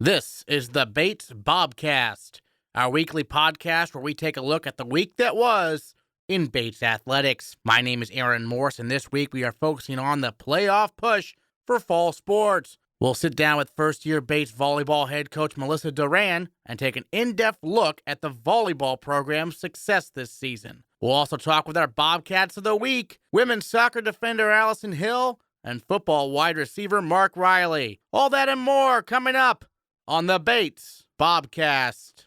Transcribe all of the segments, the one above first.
This is the Bates Bobcast, our weekly podcast where we take a look at the week that was in Bates athletics. My name is Aaron Morse, and this week we are focusing on the playoff push for fall sports. We'll sit down with first-year Bates volleyball head coach Melissa DeRan and take an in-depth look at the volleyball program's success this season. We'll also talk with our Bobcats of the week, women's soccer defender Allison Hill, and football wide receiver Mark Riley. All that and more coming up on the Bates Bobcast.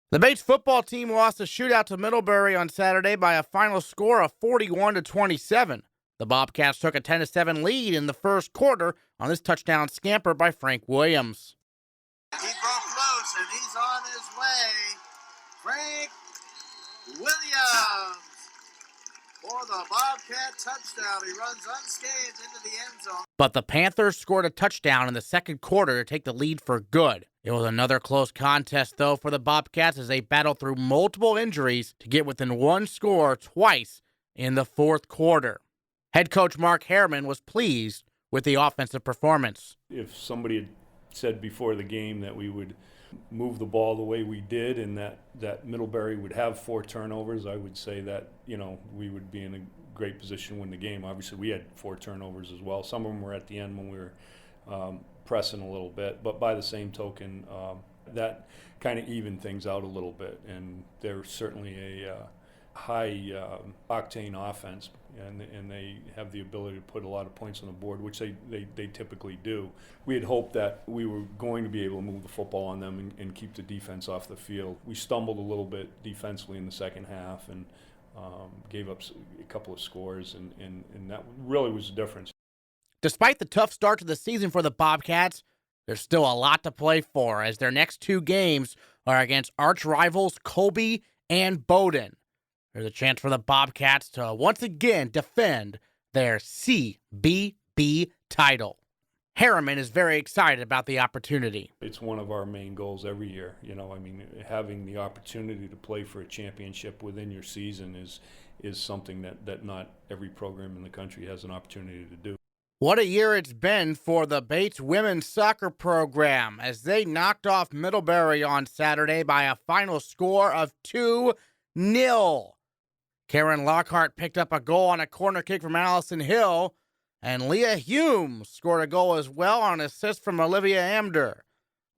The Bates football team lost a shootout to Middlebury on Saturday by a final score of 41-27. The Bobcats took a 10-7 lead in the first quarter on this touchdown scamper by Frank Williams. He broke loose and he's on his way. Frank Williams for the Bobcat touchdown. He runs unscathed into the end zone. But the Panthers scored a touchdown in the second quarter to take the lead for good. It was another close contest, though, for the Bobcats as they battled through multiple injuries to get within one score twice in the fourth quarter. Head coach Mark Harriman was pleased with the offensive performance. If somebody had said before the game that we would move the ball the way we did and that Middlebury would have 4 turnovers, I would say that, we would be in a great position to win the game. Obviously, we had 4 turnovers as well. Some of them were at the end when we were pressing a little bit. But by the same token, that kind of evened things out a little bit. And they're certainly a high octane offense, and they have the ability to put a lot of points on the board, which they typically do. We had hoped that we were going to be able to move the football on them and keep the defense off the field. We stumbled a little bit defensively in the second half and gave up a couple of scores, and that really was the difference. Despite the tough start to the season for the Bobcats, there's still a lot to play for as their next 2 games are against arch rivals Colby and Bowdoin. There's a chance for the Bobcats to once again defend their CBB title. Harriman is very excited about the opportunity. It's one of our main goals every year. Having the opportunity to play for a championship within your season is something that not every program in the country has an opportunity to do. What a year it's been for the Bates women's soccer program as they knocked off Middlebury on Saturday by a final score of 2-0. Karen Lockhart picked up a goal on a corner kick from Allison Hill, and Leah Hume scored a goal as well on an assist from Olivia Amder.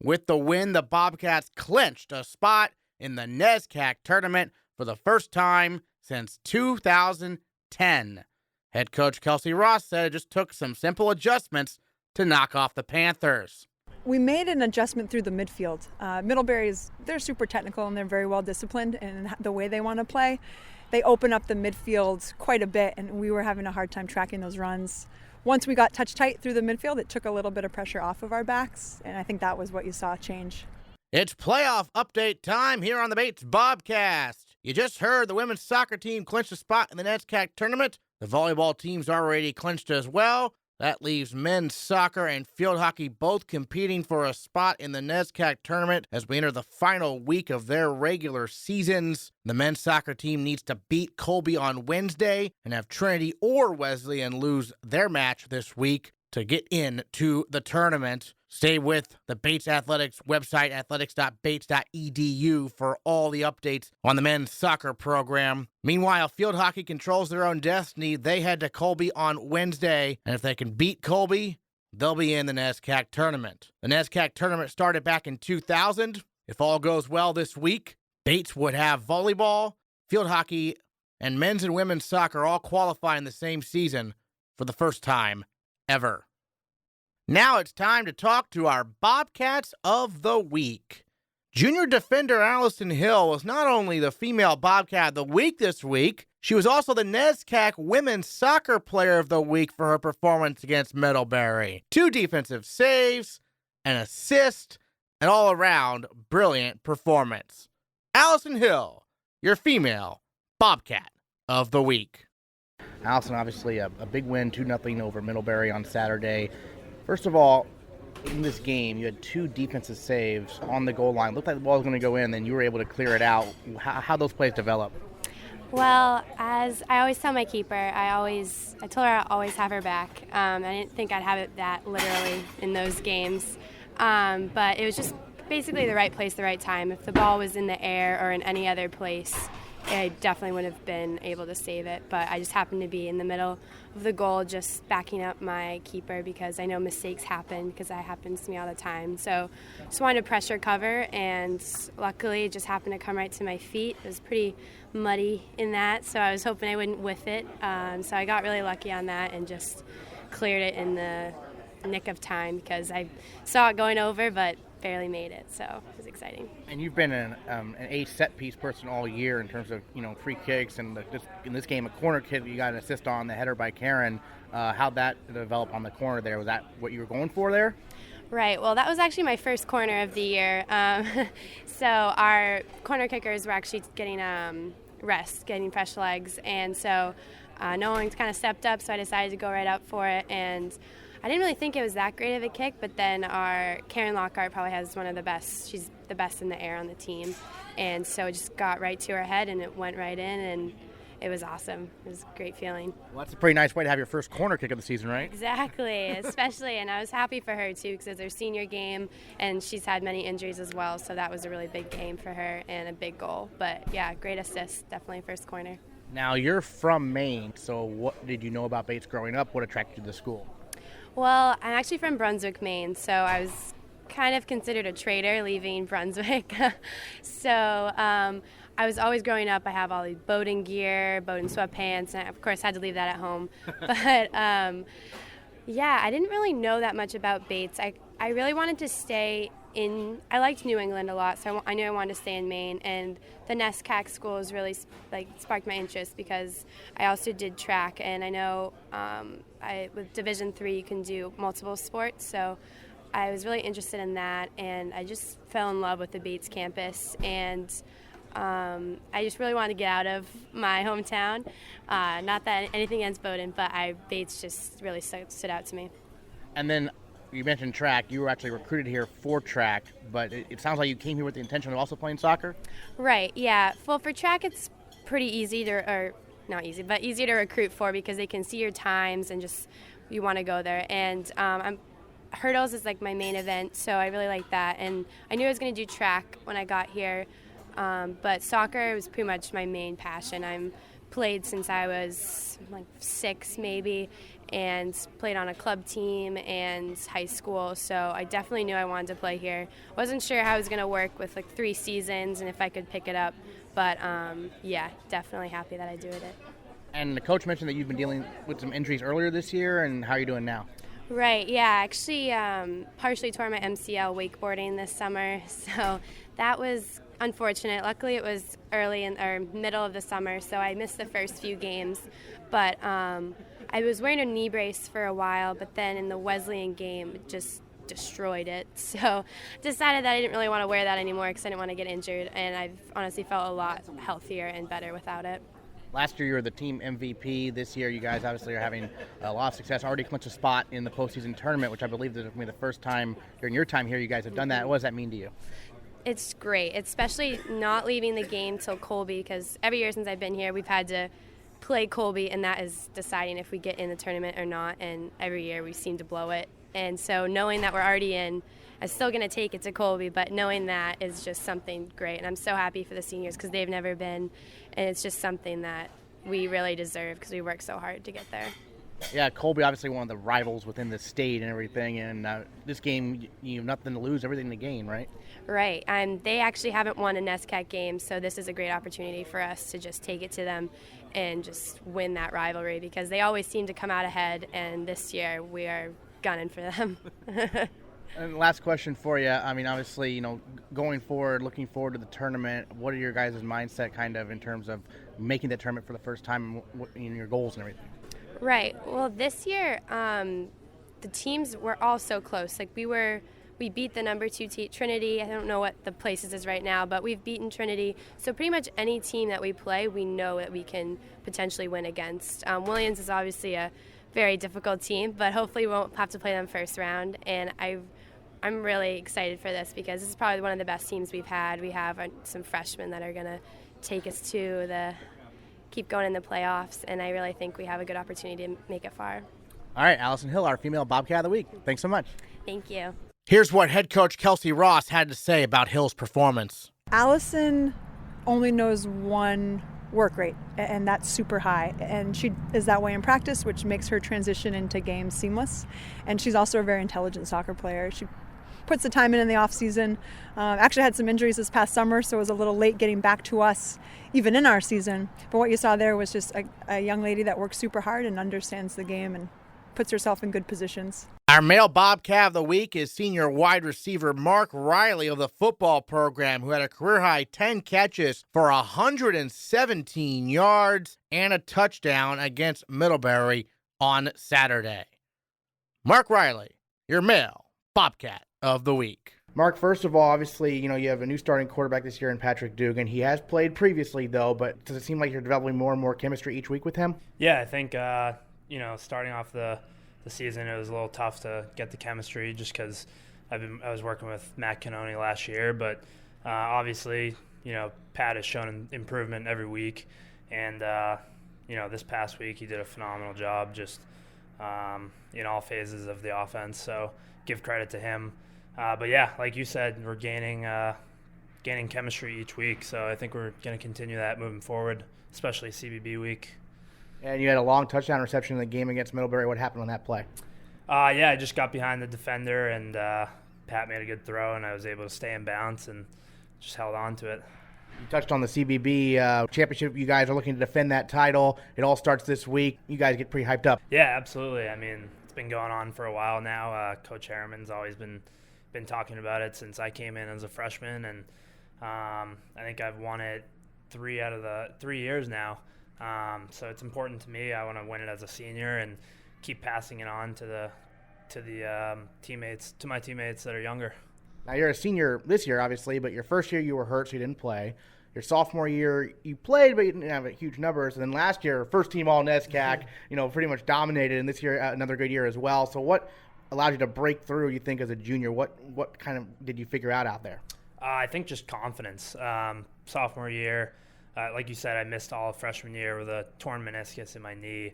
With the win, the Bobcats clinched a spot in the NESCAC tournament for the first time since 2010. Head coach Kelsey Ross said it just took some simple adjustments to knock off the Panthers. We made an adjustment through the midfield. Middlebury they're super technical and they're very well disciplined in the way they want to play. They open up the midfield quite a bit, and we were having a hard time tracking those runs. Once we got touch tight through the midfield, it took a little bit of pressure off of our backs, and I think that was what you saw change. It's playoff update time here on the Bates Bobcast. You just heard the women's soccer team clinch a spot in the NESCAC tournament. The volleyball team's already clinched as well. That leaves men's soccer and field hockey both competing for a spot in the NESCAC tournament as we enter the final week of their regular seasons. The men's soccer team needs to beat Colby on Wednesday and have Trinity or Wesleyan lose their match this week to get into the tournament. Stay with the Bates Athletics website, athletics.bates.edu, for all the updates on the men's soccer program. Meanwhile, field hockey controls their own destiny. They head to Colby on Wednesday, and if they can beat Colby, they'll be in the NESCAC tournament. The NESCAC tournament started back in 2000. If all goes well this week, Bates would have volleyball, field hockey, and men's and women's soccer all qualify in the same season for the first time ever. Now it's time to talk to our Bobcats of the Week. Junior defender Allison Hill was not only the female Bobcat of the Week this week, she was also the NESCAC Women's Soccer Player of the Week for her performance against Middlebury. 2 defensive saves, an assist, an all-around brilliant performance. Allison Hill, your female Bobcat of the Week. Allison, obviously a big win, 2-0 over Middlebury on Saturday. First of all, In this game, you had 2 defensive saves on the goal line. Looked like the ball was going to go in, then you were able to clear it out. How those plays develop? Well, as I always tell my keeper, I told her I'd always have her back. I didn't think I'd have it that literally in those games, but it was just basically the right place, the right time. If the ball was in the air or in any other place, I definitely would have been able to save it, but I just happened to be in the middle of the goal just backing up my keeper because I know mistakes happen because that happens to me all the time. So just wanted to pressure cover, and luckily it just happened to come right to my feet. It was pretty muddy in that, so I was hoping I wouldn't whiff it. So I got really lucky on that and just cleared it in the nick of time because I saw it going over, but barely made it, so it was exciting. And you've been an A set-piece person all year in terms of, free kicks, and in this game, a corner kick you got an assist on, the header by Karen. How'd that develop on the corner there? Was that what you were going for there? Right, well, that was actually my first corner of the year. So our corner kickers were actually getting rest, getting fresh legs, and so no one kind of stepped up, so I decided to go right up for it, and I didn't really think it was that great of a kick, but then our Karen Lockhart probably has one of the best. She's the best in the air on the team. And so it just got right to her head, and it went right in, and it was awesome. It was a great feeling. Well, that's a pretty nice way to have your first corner kick of the season, right? Exactly, especially. And I was happy for her, too, because it's her senior game, and she's had many injuries as well, so that was a really big game for her and a big goal. But, yeah, great assist, definitely first corner. Now, you're from Maine, so what did you know about Bates growing up? What attracted you to the school? Well, I'm actually from Brunswick, Maine, so I was kind of considered a traitor leaving Brunswick. So I was always growing up, I have all the boating gear, boating sweatpants, and I, of course, had to leave that at home. But, yeah, I didn't really know that much about Bates. I really wanted to stay I liked New England a lot, so I knew I wanted to stay in Maine, and the NESCAC schools really sparked my interest because I also did track, and I know with Division III you can do multiple sports, so I was really interested in that, and I just fell in love with the Bates campus, and I just really wanted to get out of my hometown. Not that anything against Bowdoin, but Bates just really stood out to me. And then you mentioned track. You were actually recruited here for track, but it sounds like you came here with the intention of also playing soccer? Right, yeah. Well, for track it's pretty easy not easy, but easy to recruit for because they can see your times and just you want to go there. And hurdles is like my main event, so I really like that. And I knew I was going to do track when I got here, but soccer was pretty much my main passion. I'm played since I was like 6 maybe, and played on a club team and high school, so I definitely knew I wanted to play here. Wasn't sure how I was going to work with like 3 seasons and if I could pick it up, but yeah, definitely happy that I did it. And the coach mentioned that you've been dealing with some injuries earlier this year, and how are you doing now? Right, yeah, I actually partially tore my MCL wakeboarding this summer, so that was unfortunate. Luckily it was early or middle of the summer, so I missed the first few games, but I was wearing a knee brace for a while, but then in the Wesleyan game it just destroyed it, so decided that I didn't really want to wear that anymore because I didn't want to get injured, and I've honestly felt a lot healthier and better without it. Last year you were the team MVP. This year you guys obviously are having a lot of success. Already clinched a spot in the postseason tournament, which I believe this will be the first time during your time here you guys have done that. What does that mean to you? It's great, especially not leaving the game till Colby, because every year since I've been here we've had to play Colby, and that is deciding if we get in the tournament or not, and every year we seem to blow it. And so knowing that we're already in, I'm still going to take it to Colby, but knowing that is just something great, and I'm so happy for the seniors because they've never been, and it's just something that we really deserve because we worked so hard to get there. Yeah, Colby obviously one of the rivals within the state and everything, and this game you have nothing to lose, everything to gain, right? Right, they actually haven't won a NESCAC game, so this is a great opportunity for us to just take it to them and just win that rivalry because they always seem to come out ahead, and this year we are gunning for them. And last question for you. I mean, obviously, going forward, looking forward to the tournament, what are your guys' mindset kind of in terms of making the tournament for the first time and your goals and everything? Right. Well, this year, the teams were all so close. Like we beat the number 2 team, Trinity. I don't know what the places is right now, but we've beaten Trinity. So pretty much any team that we play, we know that we can potentially win against. Williams is obviously a very difficult team, but hopefully we won't have to play them first round. And I I'm really excited for this because this is probably one of the best teams we've had. We have some freshmen that are going to take us to keep going in the playoffs, and I really think we have a good opportunity to make it far. All right, Allison Hill, our female Bobcat of the week. Thanks so much. Thank you. Here's what head coach Kelsey Ross had to say about Hill's performance. Allison only knows one work rate, and that's super high. And she is that way in practice, which makes her transition into games seamless. And she's also a very intelligent soccer player. She puts the time in the off season. Actually had some injuries this past summer, so it was a little late getting back to us, even in our season. But what you saw there was just a young lady that works super hard and understands the game and puts herself in good positions. Our male Bobcat of the week is senior wide receiver Mark Riley of the football program, who had a career-high 10 catches for 117 yards and a touchdown against Middlebury on Saturday. Mark Riley, your male Bobcat of the week. Mark, first of all, obviously, you have a new starting quarterback this year in Patrick Dugan. He has played previously, though, but does it seem like you're developing more and more chemistry each week with him? Yeah, I think, starting off the season, it was a little tough to get the chemistry just because I was working with Matt Cannoni last year. But obviously, Pat has shown improvement every week. And, this past week he did a phenomenal job just in all phases of the offense. So give credit to him. But, yeah, like you said, we're gaining chemistry each week. So I think we're going to continue that moving forward, especially CBB week. And you had a long touchdown reception in the game against Middlebury. What happened on that play? I just got behind the defender, and Pat made a good throw, and I was able to stay in bounds and just held on to it. You touched on the CBB championship. You guys are looking to defend that title. It all starts this week. You guys get pretty hyped up. Yeah, absolutely. I mean, it's been going on for a while now. Coach Harriman's always been talking about it since I came in as a freshman, and I think I've won it 3 out of the 3 years now. So it's important to me. I want to win it as a senior and keep passing it on to my teammates that are younger. Now you're a senior this year, obviously, but your first year you were hurt, so you didn't play. Your sophomore year you played, but you didn't have huge numbers. And then last year, first team all NESCAC, pretty much dominated. And this year, another good year as well. So what allowed you to break through? You think as a junior, what kind of did you figure out there? I think just confidence. Sophomore year. Like you said, I missed all of freshman year with a torn meniscus in my knee.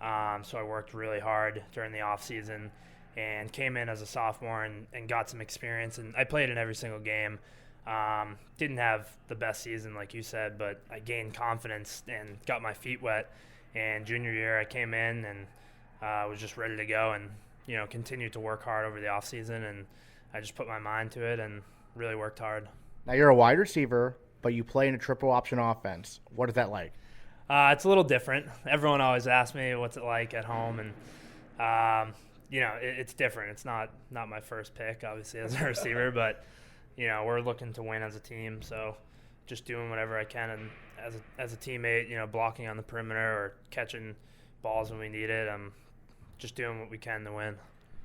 So I worked really hard during the off season and came in as a sophomore and got some experience. And I played in every single game. Didn't have the best season, like you said, but I gained confidence and got my feet wet. And junior year, I came in and was just ready to go and, continued to work hard over the off season. And I just put my mind to it and really worked hard. Now you're a wide receiver, but you play in a triple option offense. What is that like? It's a little different. Everyone always asks me what's it like at home, and it's different. It's not my first pick, obviously, as a receiver, but we're looking to win as a team, so just doing whatever I can, and as a teammate, blocking on the perimeter or catching balls when we need it. I'm just doing what we can to win.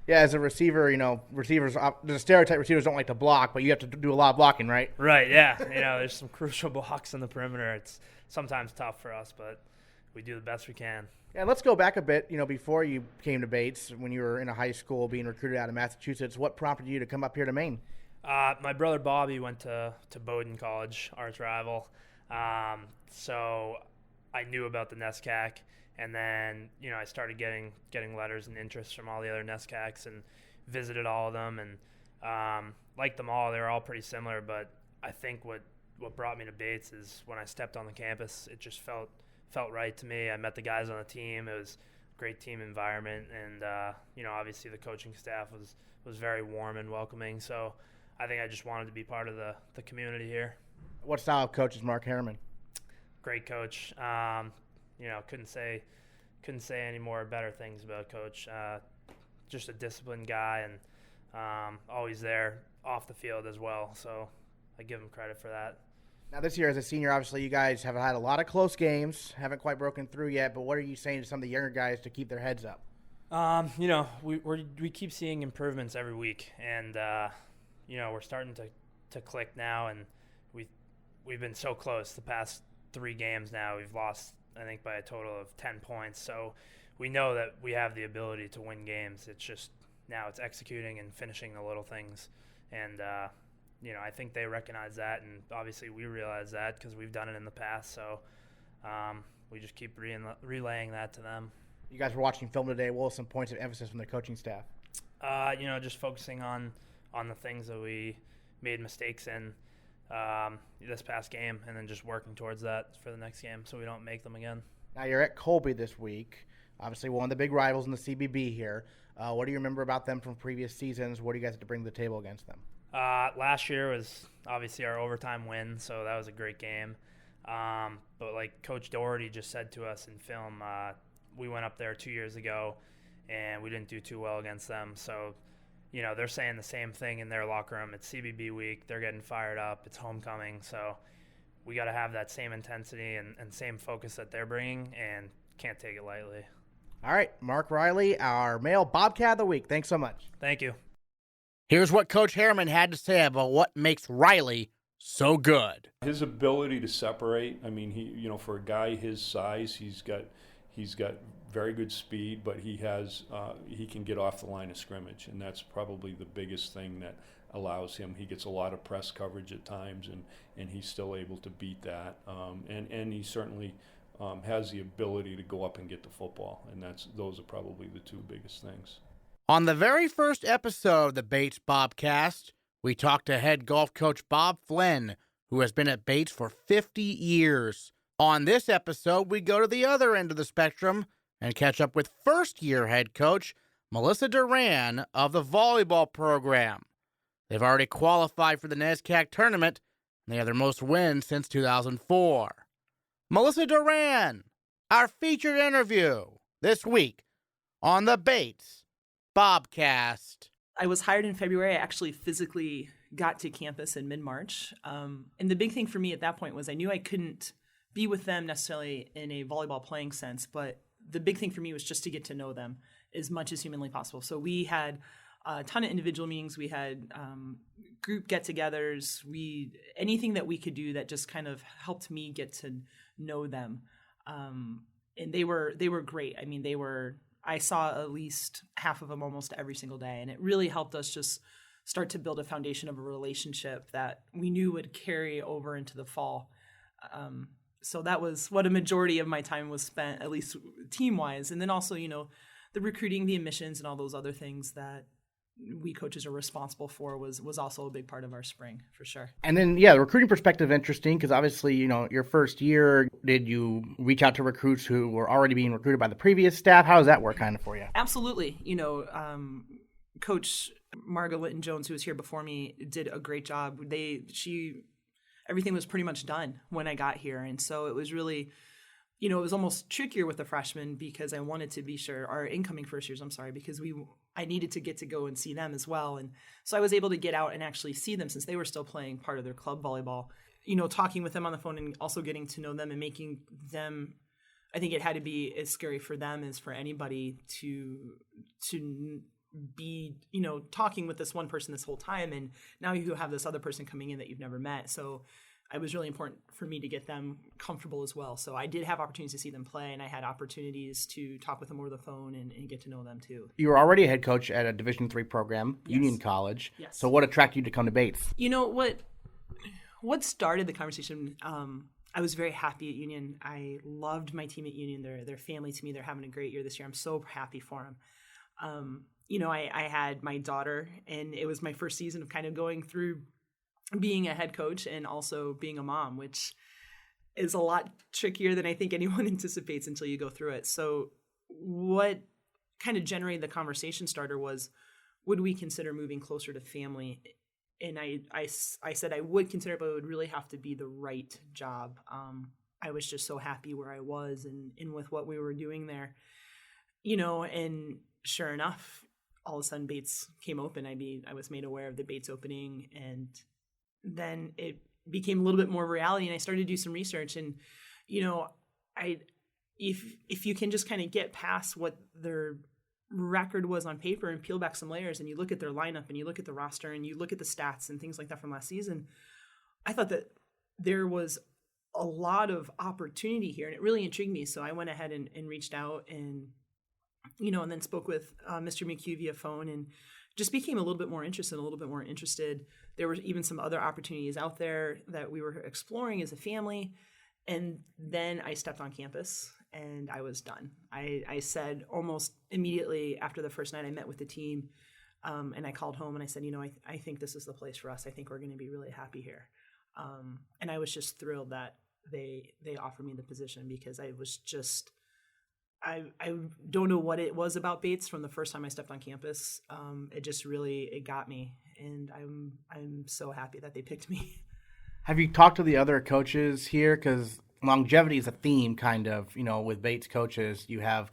Yeah, as a receiver, receivers, there's a stereotype receivers don't like to block, but you have to do a lot of blocking, right? Right, yeah. There's some crucial blocks on the perimeter. It's sometimes tough for us, but we do the best we can. Yeah, let's go back a bit. Before you came to Bates, when you were in a high school being recruited out of Massachusetts, what prompted you to come up here to Maine? My brother Bobby went to Bowdoin College, arch rival. So I knew about the NESCAC. And then, I started getting letters and interest from all the other NESCACs and visited all of them and liked them all. They were all pretty similar, but I think what brought me to Bates is when I stepped on the campus, it just felt right to me. I met the guys on the team. It was a great team environment, and obviously the coaching staff was very warm and welcoming. So I think I just wanted to be part of the community here. What style of coach is Mark Harriman? Great coach. Couldn't say any more better things about Coach. Just a disciplined guy and always there off the field as well. So I give him credit for that. Now this year as a senior, obviously you guys have had a lot of close games, haven't quite broken through yet, but what are you saying to some of the younger guys to keep their heads up? We keep seeing improvements every week, and we're starting to click now, and we've been so close the past 3 games now. We've lost, I think, by a total of 10 points. So we know that we have the ability to win games. It's just Now it's executing and finishing the little things. And, I think they recognize that, and obviously we realize that because we've done it in the past. So we just keep relaying that to them. You guys were watching film today. What were some points of emphasis from the coaching staff? Just focusing on the things that we made mistakes in this past game, and then just working towards that for the next game so we don't make them again. Now you're at Colby this week. Obviously one of the big rivals in the CBB here. What do you remember about them from previous seasons? What do you guys have to bring to the table against them? Last year was obviously our overtime win, so that was a great game. But like Coach Doherty just said to us in film, we went up there 2 years ago, and we didn't do too well against them. So, they're saying the same thing in their locker room. It's CBB week. They're getting fired up. It's homecoming. So we got to have that same intensity and same focus that they're bringing, and can't take it lightly. All right, Mark Riley, our male Bobcat of the week. Thanks so much. Thank you. Here's what Coach Harriman had to say about what makes Riley so good. His ability to separate. I mean, he, for a guy his size, he's got very good speed, but he can get off the line of scrimmage, and that's probably the biggest thing that allows him. He gets a lot of press coverage at times, and he's still able to beat that. And he certainly has the ability to go up and get the football, and those are probably the two biggest things. On the very first episode of the Bates Bobcast, we talked to head golf coach Bob Flynn, who has been at Bates for 50 years. On this episode, we go to the other end of the spectrum and catch up with first-year head coach Melissa DeRan of the volleyball program. They've already qualified for the NESCAC tournament, and they have their most wins since 2004. Melissa DeRan, our featured interview this week on the Bates Bobcast. I was hired in February. I actually physically got to campus in mid-March. And the big thing for me at that point was I knew I couldn't be with them necessarily in a volleyball playing sense, but the big thing for me was just to get to know them as much as humanly possible. So we had a ton of individual meetings. We had group get-togethers. Anything that we could do that just kind of helped me get to know them. And they were great. I mean, I saw at least half of them almost every single day, and it really helped us just start to build a foundation of a relationship that we knew would carry over into the fall. So that was what a majority of my time was spent, at least team-wise. And then also, the recruiting, the admissions, and all those other things that we coaches are responsible for was also a big part of our spring, for sure. And then, the recruiting perspective interesting because obviously, your first year, did you reach out to recruits who were already being recruited by the previous staff? How does that work kind of for you? Absolutely. Coach Margot Litton-Jones, who was here before me, did a great job. Everything was pretty much done when I got here. And so it was really, it was almost trickier with the freshmen because I wanted to be sure, our incoming first years, because I needed to get to go and see them as well. And so I was able to get out and actually see them since they were still playing part of their club volleyball, talking with them on the phone and also getting to know them and making them, I think it had to be as scary for them as for anybody to be, talking with this one person this whole time. And now you have this other person coming in that you've never met. So it was really important for me to get them comfortable as well. So I did have opportunities to see them play, and I had opportunities to talk with them over the phone and get to know them too. You were already a head coach at a Division III program, Yes. Union College. Yes. So what attracted you to come to Bates? What started the conversation, I was very happy at Union. I loved my team at Union. They're family to me. They're having a great year this year. I'm so happy for them. I had my daughter, and it was my first season of kind of going through being a head coach and also being a mom, which is a lot trickier than I think anyone anticipates until you go through it. So what kind of generated the conversation starter was, would we consider moving closer to family? And I said I would consider it, but it would really have to be the right job. I was just so happy where I was and with what we were doing there, and sure enough, all of a sudden Bates came open. I was made aware of the Bates opening, and then it became a little bit more reality, and I started to do some research. And if you can just kind of get past what their record was on paper and peel back some layers, and you look at their lineup and you look at the roster and you look at the stats and things like that from last season, I thought that there was a lot of opportunity here, and it really intrigued me. So I went ahead and reached out and and then spoke with Mr. McHugh via phone and just became a little bit more interested. There were even some other opportunities out there that we were exploring as a family. And then I stepped on campus and I was done. I said almost immediately after the first night I met with the team, and I called home and I said, I think this is the place for us. I think we're going to be really happy here. And I was just thrilled that they offered me the position, because I was just, I don't know what it was about Bates from the first time I stepped on campus. It just really, it got me, and I'm so happy that they picked me. Have you talked to the other coaches here? Because longevity is a theme, kind of, with Bates coaches. You have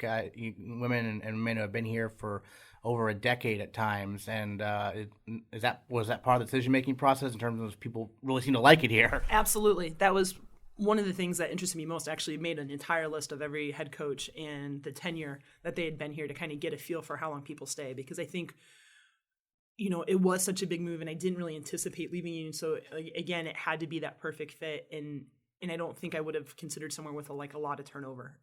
women and men who have been here for over a decade at times. And was that part of the decision-making process in terms of people really seem to like it here? Absolutely. That was one of the things that interested me most. I actually made an entire list of every head coach and the tenure that they had been here to kind of get a feel for how long people stay, because I think it was such a big move and I didn't really anticipate leaving Union. So again, it had to be that perfect fit. And I don't think I would have considered somewhere with a lot of turnover.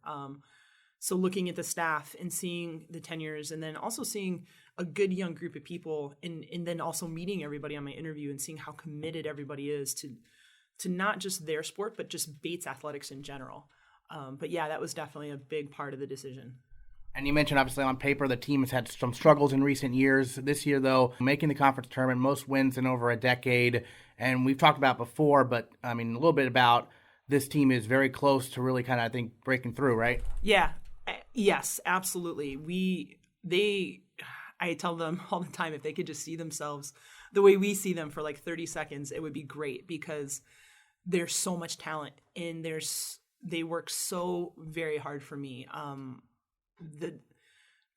So looking at the staff and seeing the tenures, and then also seeing a good young group of people, and then also meeting everybody on my interview and seeing how committed everybody is to not just their sport, but just Bates athletics in general. But yeah, that was definitely a big part of the decision. And you mentioned, obviously, on paper, the team has had some struggles in recent years. This year, though, making the conference tournament, most wins in over a decade. And we've talked about before, but, a little bit about this team is very close to really kind of, I think, breaking through, right? Yeah. Yes, absolutely. I tell them all the time, if they could just see themselves the way we see them for 30 seconds, it would be great, because there's so much talent and they work so very hard for me. The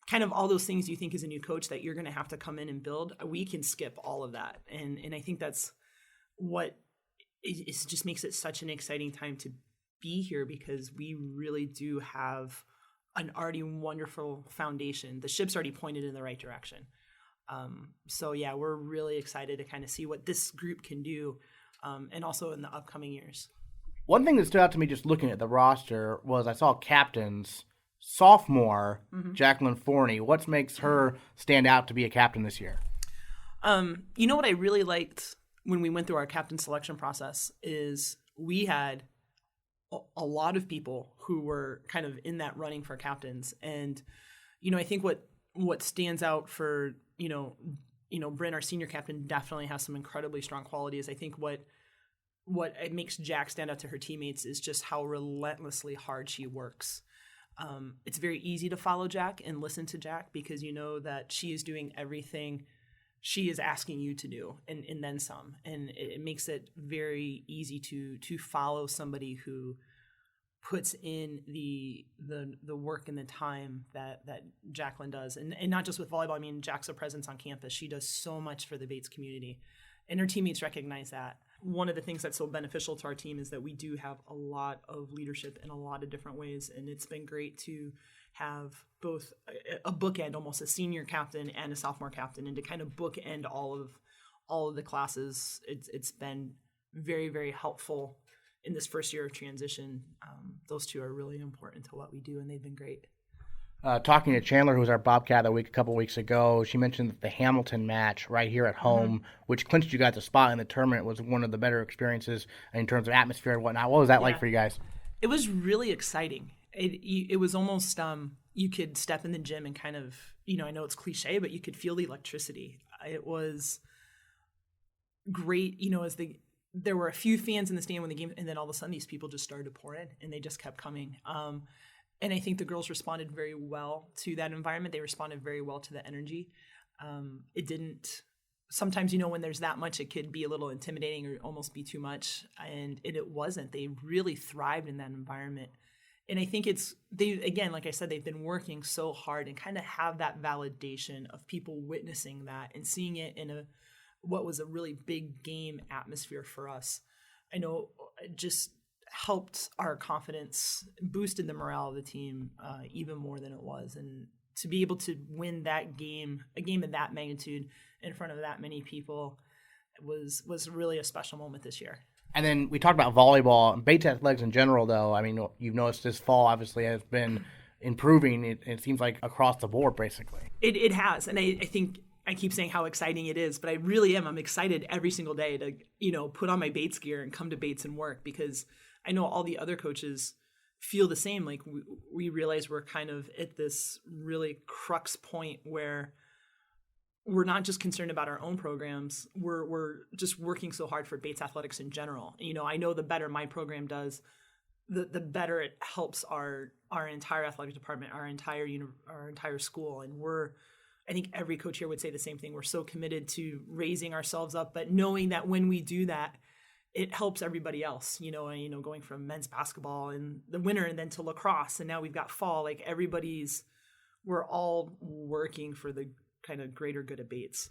kind of all those things you think as a new coach that you're going to have to come in and build, we can skip all of that. And I think that's what it just makes it such an exciting time to be here, because we really do have an already wonderful foundation. The ship's already pointed in the right direction. So yeah, we're really excited to kind of see what this group can do, and also in the upcoming years. One thing that stood out to me just looking at the roster was I saw captains. Sophomore, Jacqueline Forney. What makes her stand out to be a captain this year? What I really liked when we went through our captain selection process is we had a lot of people who were kind of in that running for captains. And, I think what stands out for, Bryn, our senior captain, definitely has some incredibly strong qualities. I think what makes Jack stand out to her teammates is just how relentlessly hard she works. It's very easy to follow Jack and listen to Jack, because you know that she is doing everything she is asking you to do, and then some. And it makes it very easy to follow somebody who puts in the work and the time that Jacqueline does. And not just with volleyball. Jack's a presence on campus. She does so much for the Bates community, and her teammates recognize that. One of the things that's so beneficial to our team is that we do have a lot of leadership in a lot of different ways, and it's been great to have both a bookend, almost a senior captain and a sophomore captain, and to kind of bookend all of the classes. It's been very, very helpful in this first year of transition. Those two are really important to what we do, and they've been great. Talking to Chandler, who was our Bobcat a couple weeks ago, she mentioned that the Hamilton match right here at home, which clinched you guys a spot in the tournament, was one of the better experiences in terms of atmosphere and whatnot. What was that like for you guys? It was really exciting. It was almost you could step in the gym and kind of, I know it's cliche, but you could feel the electricity. It was great, there were a few fans in the stand when the game, and then all of a sudden these people just started to pour in, and they just kept coming. And I think the girls responded very well to that environment. They responded very well to the energy. It didn't – sometimes, when there's that much, it could be a little intimidating or almost be too much. And it wasn't. They really thrived in that environment. And I think again, like I said, they've been working so hard and kind of have that validation of people witnessing that and seeing it in what was a really big game atmosphere for us. I know it just – helped our confidence, boosted the morale of the team even more than it was. And to be able to win that game, a game of that magnitude in front of that many people, was really a special moment this year. And then we talked about volleyball and Bates athletics in general, though. You've noticed this fall obviously has been improving. It seems like across the board, basically. It has, and I think I keep saying how exciting it is, but I really am. I'm excited every single day to put on my Bates gear and come to Bates and work, because I know all the other coaches feel the same. Like we realize we're kind of at this really crux point where we're not just concerned about our own programs. We're just working so hard for Bates athletics in general. I know the better my program does, the better it helps our entire athletic department, our entire school. And I think every coach here would say the same thing. We're so committed to raising ourselves up, but knowing that when we do that, it helps everybody else, going from men's basketball in the winter and then to lacrosse. And now we've got fall, like we're all working for the kind of greater good of Bates.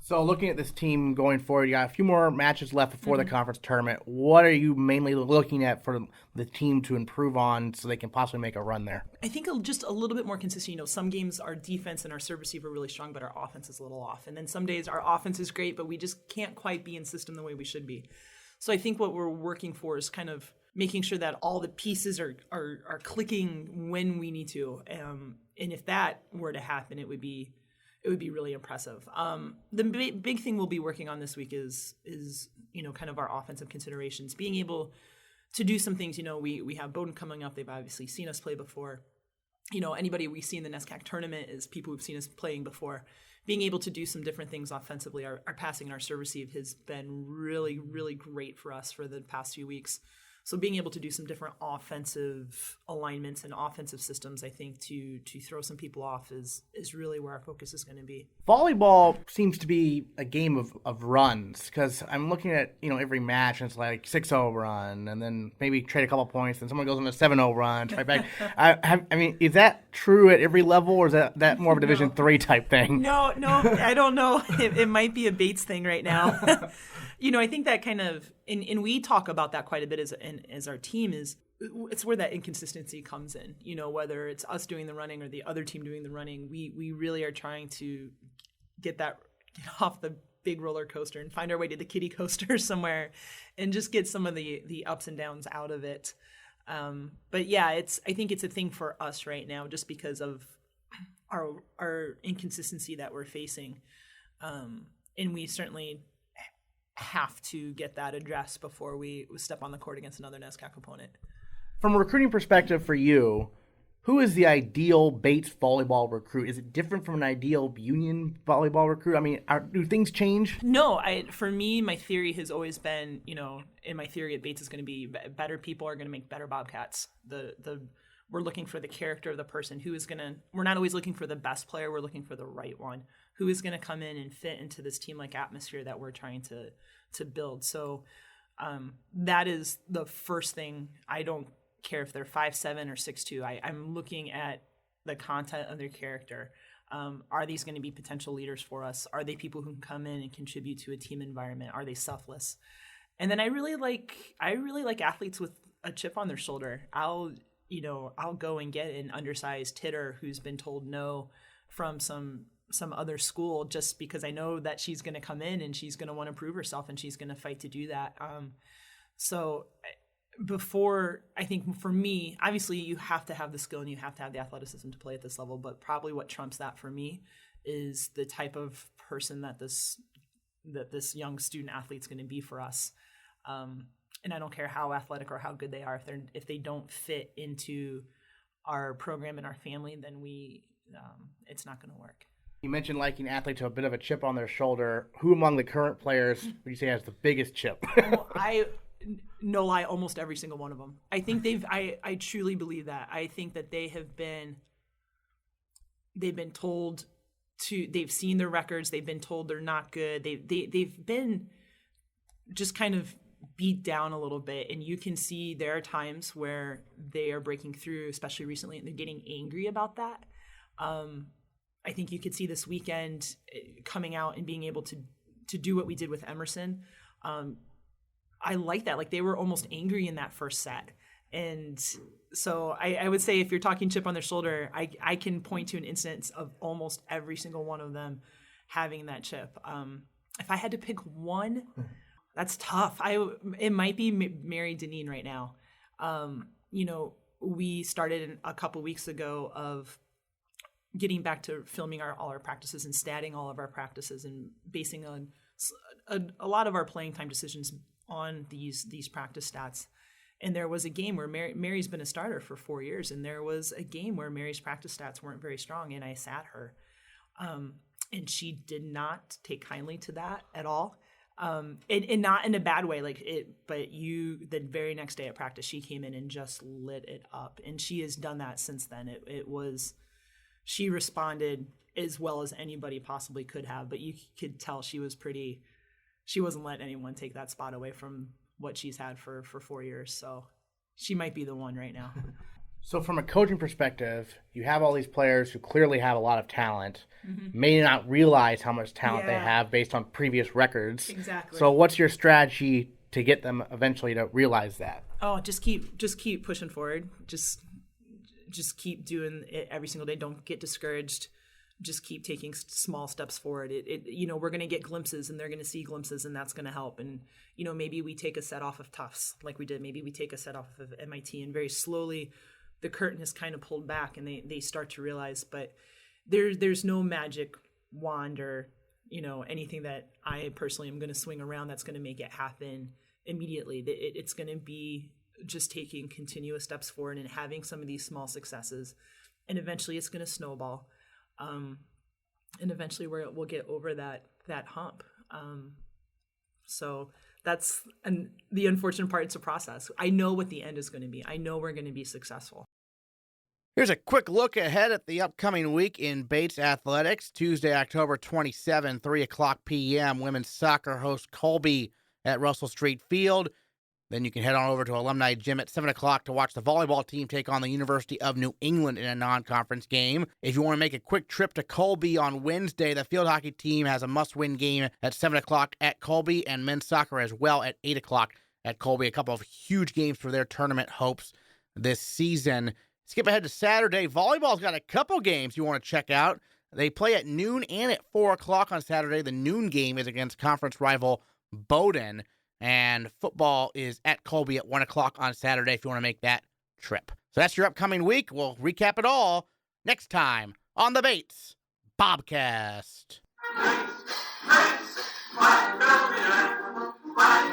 So looking at this team going forward, you got a few more matches left before the conference tournament. What are you mainly looking at for the team to improve on so they can possibly make a run there? I think just a little bit more consistent. Some games our defense and our serve receive are really strong, but our offense is a little off. And then some days our offense is great, but we just can't quite be in system the way we should be. So I think what we're working for is kind of making sure that all the pieces are clicking when we need to. And if that were to happen, it would be really impressive. The big thing we'll be working on this week is kind of our offensive considerations, being able to do some things. We have Bowdoin coming up. They've obviously seen us play before. Anybody we see in the NESCAC tournament is people who've seen us playing before. Being able to do some different things offensively, our passing and our serve receive has been really, really great for us for the past few weeks. So being able to do some different offensive alignments and offensive systems, I think, to throw some people off is really where our focus is going to be. Volleyball seems to be a game of runs, because I'm looking at every match and it's like 6-0 run, and then maybe trade a couple points, and someone goes on a 7-0 run, right back. I mean, is that true at every level, or is that more of a Division III type thing? No, I don't know. It might be a Bates thing right now. I think that kind of, and we talk about that quite a bit as our team, it's where that inconsistency comes in. Whether it's us doing the running or the other team doing the running, we really are trying to get off the big roller coaster and find our way to the kiddie coaster somewhere, and just get some of the ups and downs out of it. But yeah, I think it's a thing for us right now, just because of our inconsistency that we're facing, and we certainly have to get that addressed before we step on the court against another NESCAC opponent. From a recruiting perspective for you, who is the ideal Bates volleyball recruit? Is it different from an ideal Union volleyball recruit? I mean, do things change? No, for me, my theory has always been, in my theory at Bates is going to be better people are going to make better Bobcats. We're looking for the character of the person who is going to, we're not always looking for the best player, we're looking for the right one, who is going to come in and fit into this team-like atmosphere that we're trying to build. So that is the first thing. I don't care if they're 5'7" or 6'2". I'm looking at the content of their character. Are these going to be potential leaders for us? Are they people who can come in and contribute to a team environment? Are they selfless? And then I really like athletes with a chip on their shoulder. I'll go and get an undersized hitter who's been told no from some other school, just because I know that she's going to come in and she's going to want to prove herself and she's going to fight to do that. So before, I think for me, obviously you have to have the skill and you have to have the athleticism to play at this level, but probably what trumps that for me is the type of person that this young student athlete's going to be for us. And I don't care how athletic or how good they are, if they don't fit into our program and our family, then it's not going to work. You mentioned liking athletes who have a bit of a chip on their shoulder. Who among the current players would you say has the biggest chip? No lie, almost every single one of them. I think I truly believe that. I think that they've been told they've seen their records, they've been told they're not good. They've been just kind of beat down a little bit, and you can see there are times where they are breaking through, especially recently, and they're getting angry about that. I think you could see this weekend coming out and being able to do what we did with Emerson. I like that. Like, they were almost angry in that first set. And so I would say, if you're talking chip on their shoulder, I can point to an instance of almost every single one of them having that chip. If I had to pick one, that's tough. It might be Mary Deneen right now. we started a couple weeks ago of getting back to filming all our practices and statting all of our practices and basing on a lot of our playing time decisions on these practice stats. And there was a game where Mary's been a starter for 4 years, and there was a game where Mary's practice stats weren't very strong, and I sat her. And she did not take kindly to that at all. And not in a bad way, but the very next day at practice, she came in and just lit it up. And she has done that since then. She responded as well as anybody possibly could have, but you could tell she wasn't letting anyone take that spot away from what she's had for 4 years. So she might be the one right now. So from a coaching perspective, you have all these players who clearly have a lot of talent, may not realize how much talent they have based on previous records. Exactly. So what's your strategy to get them eventually to realize that? Oh, just keep pushing forward. Just keep doing it every single day. Don't get discouraged. Just keep taking small steps forward. We're going to get glimpses, and they're going to see glimpses, and that's going to help. And, maybe we take a set off of Tufts like we did. Maybe we take a set off of MIT, and very slowly the curtain is kind of pulled back, and they start to realize. But there's no magic wand or, anything that I personally am going to swing around that's going to make it happen immediately. It's going to be just taking continuous steps forward and having some of these small successes. And eventually it's going to snowball. And eventually we'll get over that hump. So that's the unfortunate part. It's a process. I know what the end is going to be. I know we're going to be successful. Here's a quick look ahead at the upcoming week in Bates Athletics. Tuesday, October 27, 3 o'clock p.m. Women's soccer hosts Colby at Russell Street Field. Then you can head on over to Alumni Gym at 7 o'clock to watch the volleyball team take on the University of New England in a non-conference game. If you want to make a quick trip to Colby on Wednesday, the field hockey team has a must-win game at 7 o'clock at Colby, and men's soccer as well at 8 o'clock at Colby. A couple of huge games for their tournament hopes this season. Skip ahead to Saturday. Volleyball's got a couple games you want to check out. They play at noon and at 4 o'clock on Saturday. The noon game is against conference rival Bowdoin. And football is at Colby at 1 o'clock on Saturday if you want to make that trip. So that's your upcoming week. We'll recap it all next time on the Bates Bobcast. Bates, Bates,